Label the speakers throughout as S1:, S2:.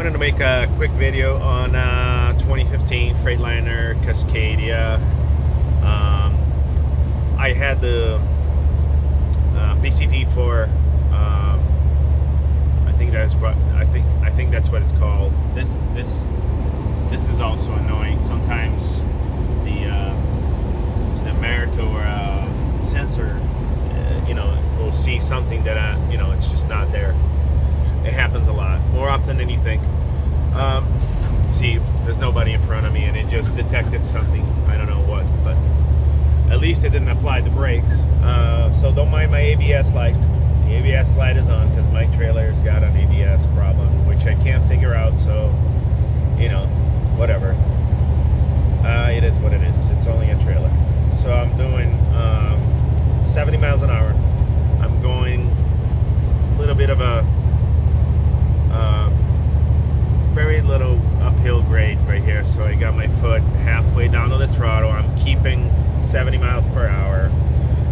S1: wanted to make a quick video on 2015 Freightliner Cascadia. I had the BCP for I think that's what it's called. This is also annoying. Sometimes the Meritor sensor, will see something that it's just not there. It happens a lot, more often than you think. See, there's nobody in front of me, and it just detected something. I don't know what, but at least it didn't apply the brakes. So don't mind my ABS light. The ABS light is on because my trailer's got an ABS problem, which I can't figure out. So, whatever. It is what it is. It's only a trailer. So I'm doing 70 miles an hour. I'm going a little bit of a very little uphill grade right here, so I got my foot halfway down to the throttle. I'm keeping 70 miles per hour.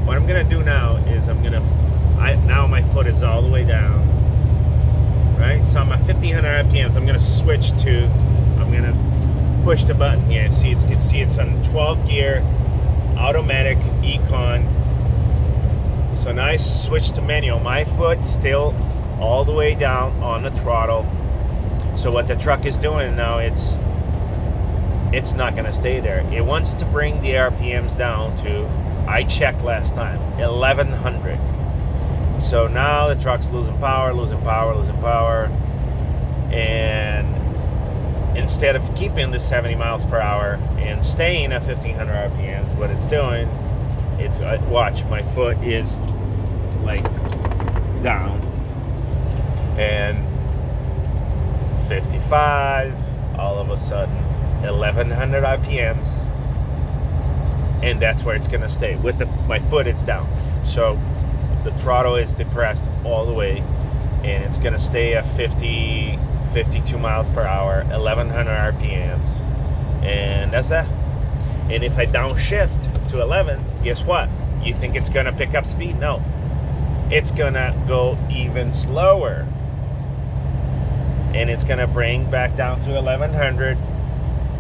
S1: What I'm gonna do now is now my foot is all the way down, right? So I'm at 1500 RPMs. I'm gonna push the button here. You can see it's on 12th gear, automatic econ. So now I switch to manual. My foot still all the way down on the throttle. So what the truck is doing now, it's not going to stay there. It wants to bring the RPMs down to, I checked last time, 1100. So now the truck's losing power. And instead of keeping the 70 miles per hour and staying at 1500 RPMs, what it's doing, watch, my foot is like down. And 55, all of a sudden 1100 RPMs, and that's where it's gonna stay. With my foot, it's down, so the throttle is depressed all the way, and it's gonna stay at 52 miles per hour, 1100 RPMs, and that's that. And if I downshift to 11, guess what? You think it's gonna pick up speed? No, it's gonna go even slower. And it's gonna bring back down to 1100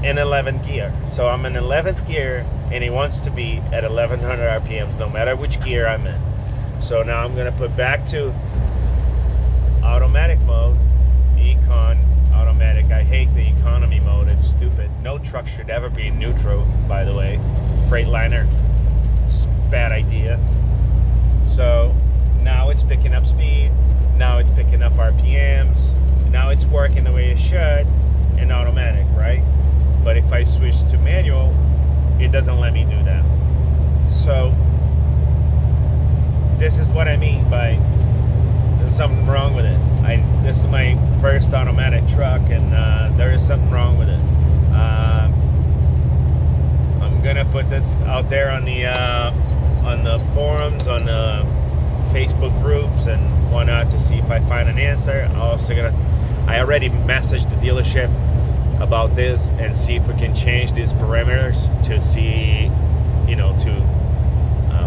S1: in 11th gear. So I'm in 11th gear, and it wants to be at 1100 RPMs no matter which gear I'm in. So now I'm gonna put back to automatic mode, econ, automatic. I hate the economy mode, it's stupid. No truck should ever be in neutral, by the way. Freightliner, it's a bad idea. So now it's picking up speed, now it's picking up RPMs, now it's working the way it should in automatic, right? But if I switch to manual, it doesn't let me do that. So this is what I mean by there's something wrong with it. This is my first automatic truck, and there is something wrong with it. I'm gonna put this out there on the forums, on the Facebook groups and whatnot, to see if I find an answer. I already messaged the dealership about this and see if we can change these parameters to see, to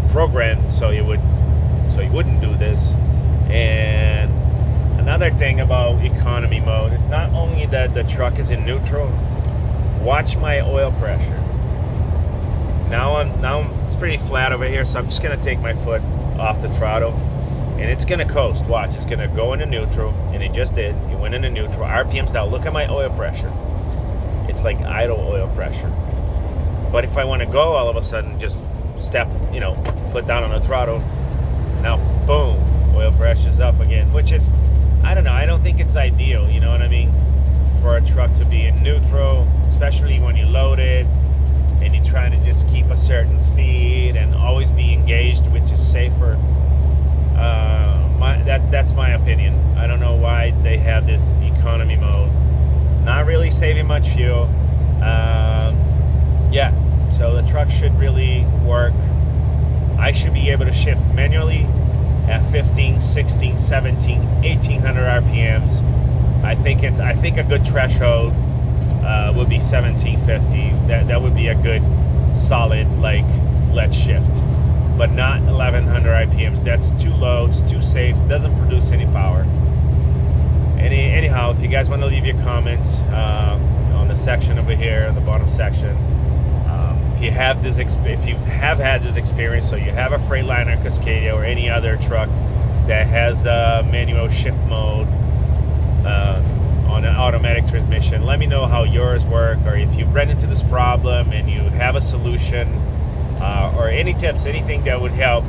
S1: program so you wouldn't do this. And another thing about economy mode, it's not only that the truck is in neutral. Watch my oil pressure. Now it's pretty flat over here, so I'm just gonna take my foot off the throttle, and it's gonna coast. Watch, it's gonna go into neutral, and it just did. It went into neutral. RPMs down. Look at my oil pressure. It's like idle oil pressure. But if I want to go, all of a sudden, just step, foot down on the throttle. Now, boom, oil pressure's up again. Which is, I don't know. I don't think it's ideal. You know what I mean? For a truck to be in neutral, especially when you load it and you're trying to just keep a certain speed and always be engaged, which is safer. That's my opinion. I don't know why they have this economy mode. Not really saving much fuel. Yeah, so the truck should really work. I should be able to shift manually at 15, 16, 17, 1800 RPMs. I think a good threshold would be 1750. That would be a good solid, let's shift. But not 1100 RPMs. That's too low, it's too safe, doesn't produce any power. Anyhow, if you guys want to leave your comments on the section over here, the bottom section. If you have had this experience, so you have a Freightliner Cascadia or any other truck that has a manual shift mode on an automatic transmission, let me know how yours work, or if you run into this problem and you have a solution, or any tips, anything that would help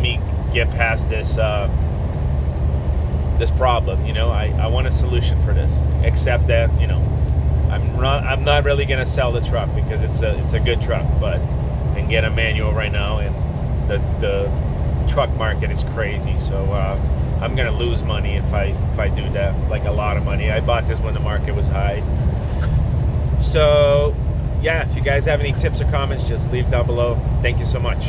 S1: me get past this this problem. You know, I want a solution for this, except that, you know, I'm not really gonna sell the truck because it's a good truck, but and get a manual right now, and the truck market is crazy. So I'm gonna lose money if I do that, like a lot of money. I bought this when the market was high. So yeah, if you guys have any tips or comments, just leave down below. Thank you so much.